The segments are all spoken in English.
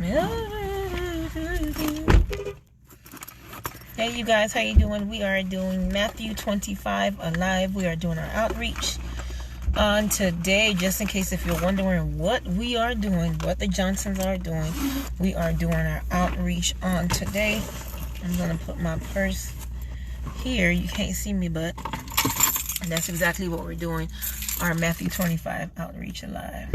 Hey you guys, how you doing? We are doing Matthew 25 Alive. We are doing our outreach on today. Just in case if you're wondering what we are doing, what the Johnsons are doing, we are doing our outreach on today. I'm going to put my purse here. You can't see me, but that's exactly what we're doing. Our Matthew 25 outreach alive.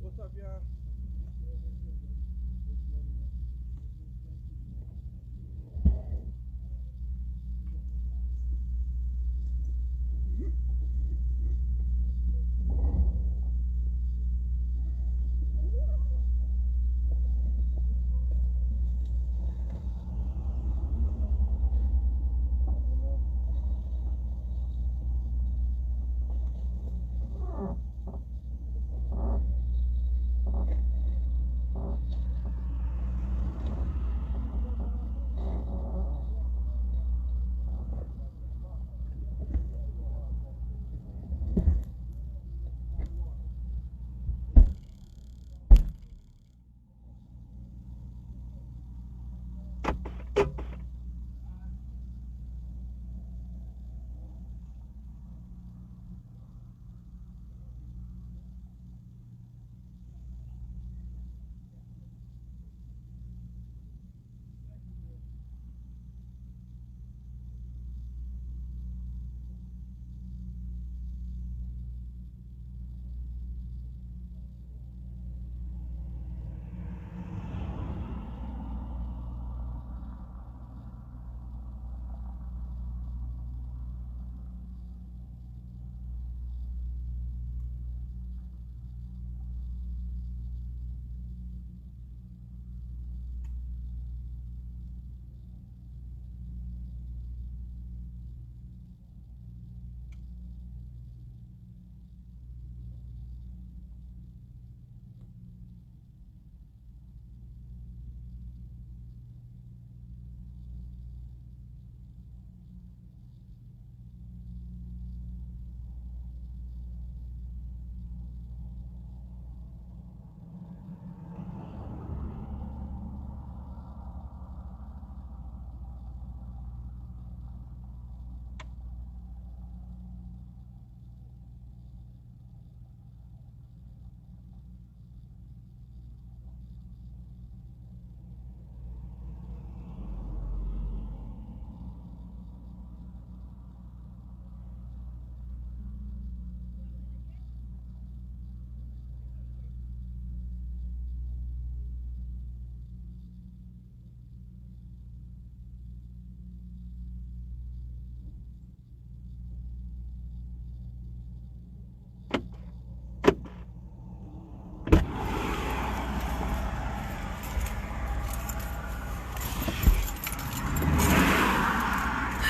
What's up, y'all?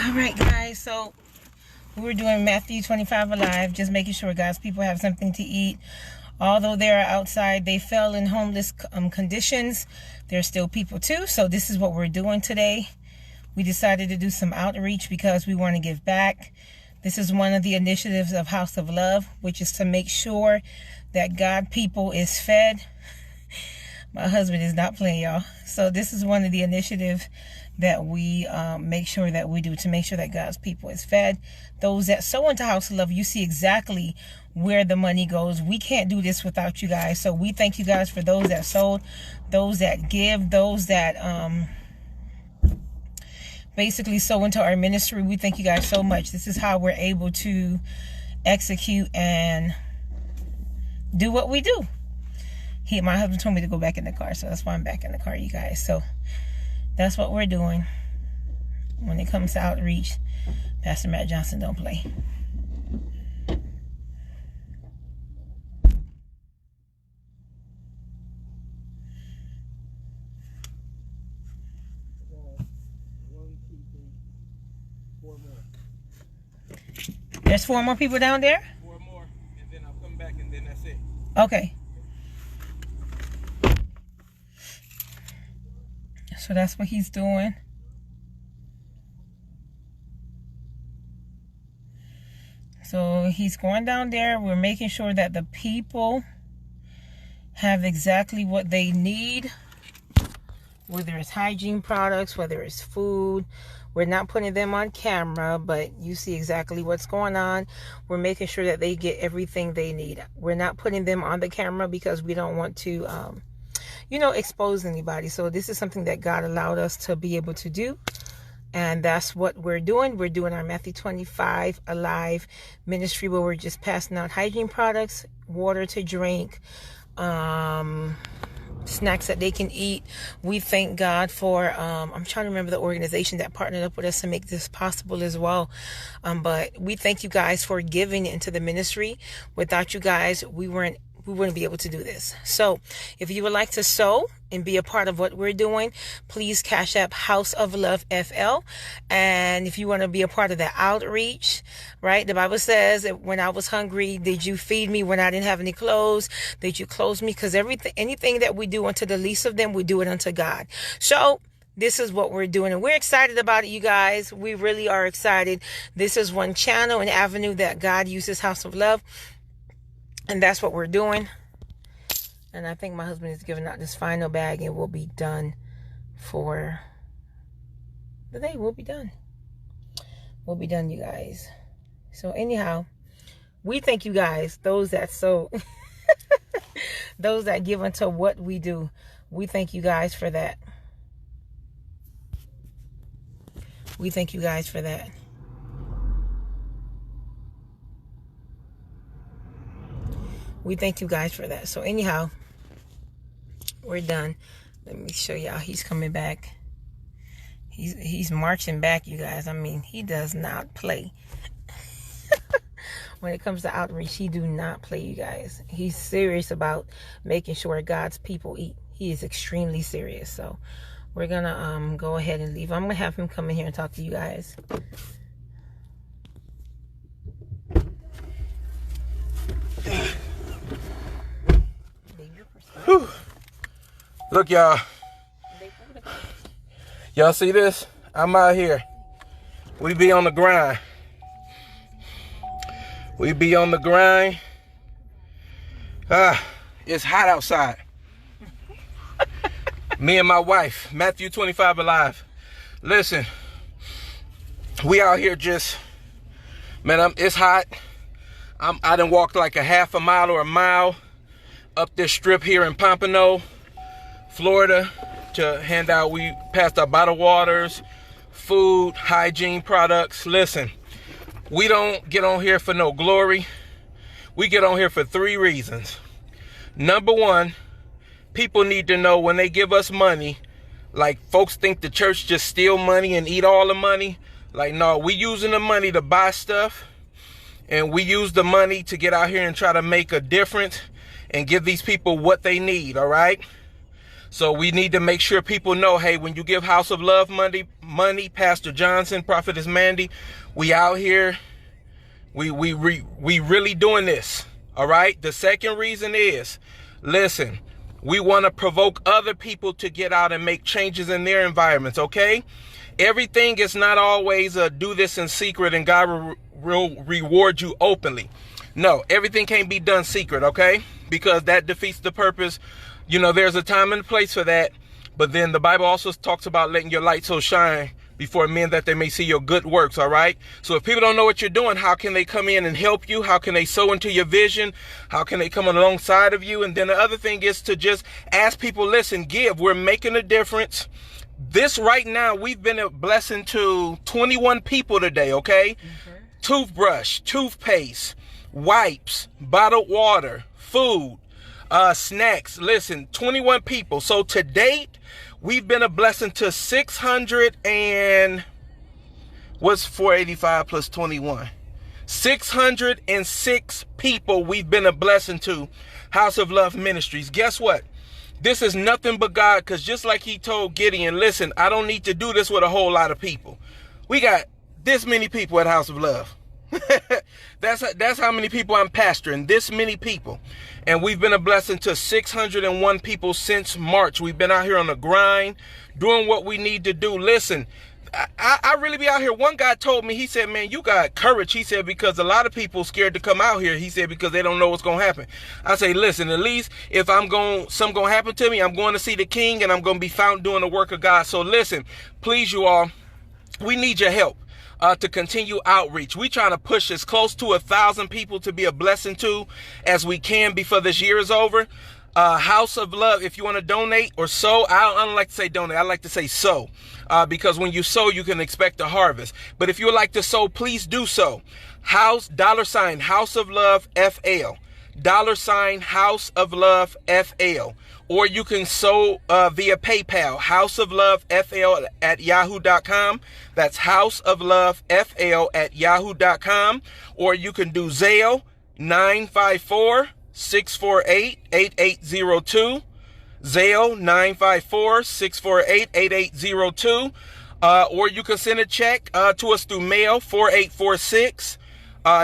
All right, guys, so we're doing Matthew 25 Alive, just making sure God's people have something to eat. Although they are outside, they fell in homeless conditions. They're still people too, so this is what we're doing today. We decided to do some outreach because we want to give back. This is one of the initiatives of House of Love, which is to make sure that God people is fed. My husband is not playing, y'all. So this is one of the initiatives that we make sure that we do to make sure that God's people is fed. Those that sow into House of Love, you see exactly where the money goes. We can't do this without you guys. So we thank you guys for those that sold, those that give, those that basically sow into our ministry. We thank you guys so much. This is how we're able to execute and do what we do. My husband told me to go back in the car, so that's why I'm back in the car, you guys. So that's what we're doing when it comes to outreach. Pastor Matt Johnson don't play. 4 more. There's 4 more people down there? 4 more, and then I'll come back, and then that's it. Okay. So that's what he's doing. So he's going down there. We're making sure that the people have exactly what they need, whether it's hygiene products, whether it's food. We're not putting them on camera, but you see exactly what's going on. We're making sure that they get everything they need. We're not putting them on the camera because we don't want to, expose anybody. So this is something that God allowed us to be able to do. And that's what we're doing. We're doing our Matthew 25 Alive ministry, where we're just passing out hygiene products, water to drink, snacks that they can eat. We thank God for, I'm trying to remember the organization that partnered up with us to make this possible as well. But we thank you guys for giving into the ministry. Without you guys, we wouldn't be able to do this. So if you would like to sow and be a part of what we're doing, please CashApp HouseOfLoveFL. And if you want to be a part of the outreach, right? The Bible says that when I was hungry, did you feed me? When I didn't have any clothes, did you clothe me? Because anything that we do unto the least of them, we do it unto God. So this is what we're doing, and we're excited about it, you guys. We really are excited. This is one channel and avenue that God uses, House of Love. And that's what we're doing. And I think my husband is giving out this final bag, and we'll be done for the day. We'll be done. We'll be done, you guys. So anyhow, we thank you guys, those that sow, those that give unto what we do. We thank you guys for that. We thank you guys for that. We thank you guys for that. So anyhow, we're done. Let me show y'all. He's coming back. He's marching back, you guys. I mean, he does not play. When it comes to outreach, he do not play, you guys. He's serious about making sure God's people eat. He is extremely serious. So we're gonna go ahead and leave. I'm gonna have him come in here and talk to you guys. Whew. Look, y'all. Y'all see this? I'm out here. We be on the grind. We be on the grind. It's hot outside. Me and my wife, Matthew 25 Alive. Listen, we out here just, man, it's hot. I done walked like a half a mile or a mile up this strip here in Pompano, Florida, to hand out. We passed our bottled waters, food, hygiene products. Listen, we don't get on here for no glory. We get on here for 3 reasons. Number 1, people need to know when they give us money, like folks think the church just steal money and eat all the money. Like, no, we using the money to buy stuff, and we use the money to get out here and try to make a difference and give these people what they need, all right? So we need to make sure people know, hey, when you give House of Love money, Pastor Johnson, Prophetess Mandy, we out here, we really doing this, all right? The second reason is, listen, we want to provoke other people to get out and make changes in their environments, okay? Everything is not always do this in secret and God will reward you openly. No, everything can't be done secret, okay? Because that defeats the purpose. You know, there's a time and a place for that. But then the Bible also talks about letting your light so shine before men that they may see your good works, all right? So if people don't know what you're doing, how can they come in and help you? How can they sow into your vision? How can they come alongside of you? And then the other thing is to just ask people, listen, give. We're making a difference. This right now, we've been a blessing to 21 people today, okay? Toothbrush, toothpaste, wipes, bottled water, food, snacks. Listen, 21 people. So to date, we've been a blessing to 600 and what's 485 plus 21? 606 people we've been a blessing to, House of Love Ministries. Guess what? This is nothing but God, because just like he told Gideon, listen, I don't need to do this with a whole lot of people. We got This many people at House of Love. That's how many people I'm pastoring. This many people. And we've been a blessing to 601 people since March. We've been out here on the grind, doing what we need to do. Listen, I really be out here. One guy told me, he said, man, you got courage. He said, because a lot of people scared to come out here. He said, because they don't know what's going to happen. I say, listen, at least if something going to happen to me, I'm going to see the King and I'm going to be found doing the work of God. So listen, please, you all, we need your help. To continue outreach. We trying to push as close to 1,000 people to be a blessing to as we can before this year is over. House of Love, if you want to donate or sow, I don't like to say donate, I like to say sow, because when you sow, you can expect a harvest. But if you would like to sow, please do so. House of Love FL, House of Love FL, or you can sow via PayPal, HouseOfLoveFL at yahoo.com. That's HouseOfLoveFL at yahoo.com. Or you can do Zelle 954-648-8802. Zelle 954-648-8802. Or you can send a check to us through mail, 4846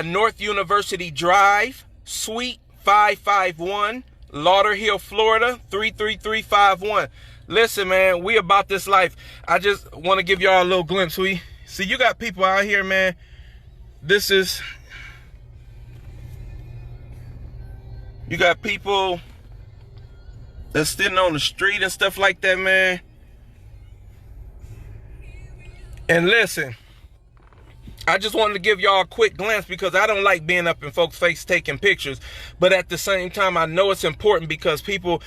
North University Drive, Suite 551, Lauderhill, Florida 33351. Listen, man, we about this life. I just want to give y'all a little glimpse. We see you got people out here, man. You got people that's sitting on the street and stuff like that, man. And listen, I just wanted to give y'all a quick glance because I don't like being up in folks' face taking pictures. But at the same time, I know it's important because people,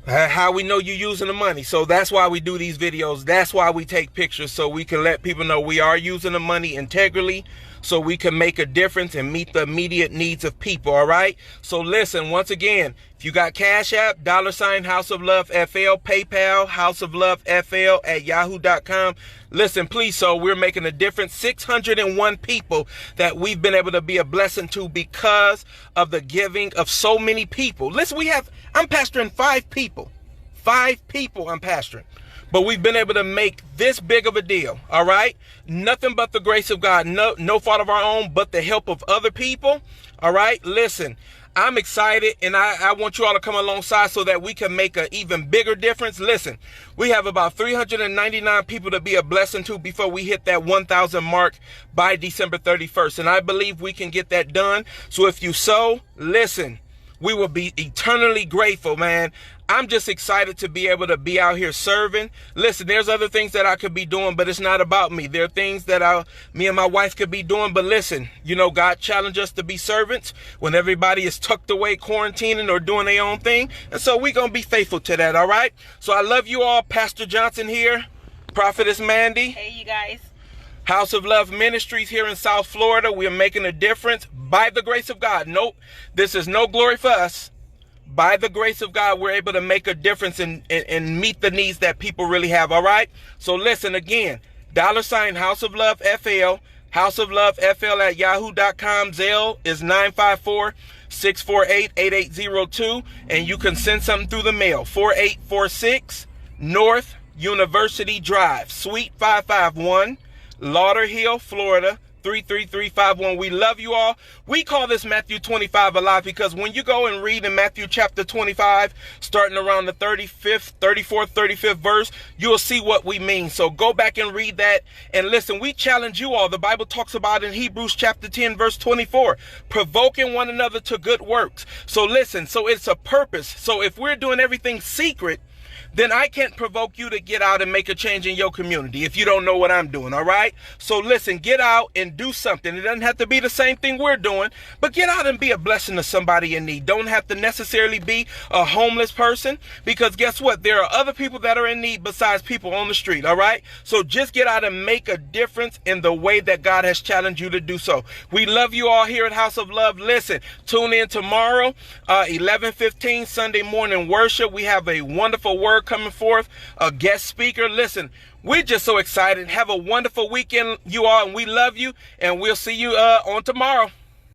how we know you're using the money. So that's why we do these videos. That's why we take pictures, so we can let people know we are using the money integrally, so we can make a difference and meet the immediate needs of people, all right? So listen, once again, if you got CashApp, $HouseOfLoveFL, PayPal, HouseOfLoveFL at yahoo.com. Listen, please, so we're making a difference. 601 people that we've been able to be a blessing to because of the giving of so many people. Listen, I'm pastoring 5 people. 5 people I'm pastoring. But we've been able to make this big of a deal, all right? Nothing but the grace of God, no fault of our own, but the help of other people, all right? Listen, I'm excited, and I want you all to come alongside so that we can make an even bigger difference. Listen, we have about 399 people to be a blessing to before we hit that 1,000 mark by December 31st, and I believe we can get that done. So if you sow, listen, we will be eternally grateful, man. I'm just excited to be able to be out here serving. Listen, there's other things that I could be doing, but it's not about me. There are things that me and my wife could be doing, but listen, you know, God challenged us to be servants when everybody is tucked away, quarantining or doing their own thing. And so we're going to be faithful to that, all right? So I love you all. Pastor Johnson here, Prophetess Mandy. Hey, you guys. House of Love Ministries here in South Florida. We are making a difference by the grace of God. Nope, this is no glory for us. By the grace of God, we're able to make a difference and meet the needs that people really have, all right? So listen again, $HouseOfLoveFL, HouseOfLoveFL at yahoo.com. Zelle is 954-648-8802, and you can send something through the mail, 4846 North University Drive, Suite 551, Lauderhill, Florida 33351. We love you all. We call this Matthew 25 alive because when you go and read in Matthew chapter 25, starting around the 34th, 35th verse, you'll see what we mean. So go back and read that. And listen, we challenge you all. The Bible talks about in Hebrews chapter 10, verse 24, provoking one another to good works. So listen, so it's a purpose. So if we're doing everything secret, then I can't provoke you to get out and make a change in your community if you don't know what I'm doing, all right? So listen, get out and do something. It doesn't have to be the same thing we're doing, but get out and be a blessing to somebody in need. Don't have to necessarily be a homeless person, because guess what? There are other people that are in need besides people on the street, all right? So just get out and make a difference in the way that God has challenged you to do so. We love you all here at House of Love. Listen, tune in tomorrow, 11:15 Sunday morning worship. We have a wonderful word coming forth, a guest speaker. Listen, we're just so excited. Have a wonderful weekend, you all, and we love you, and we'll see you on tomorrow.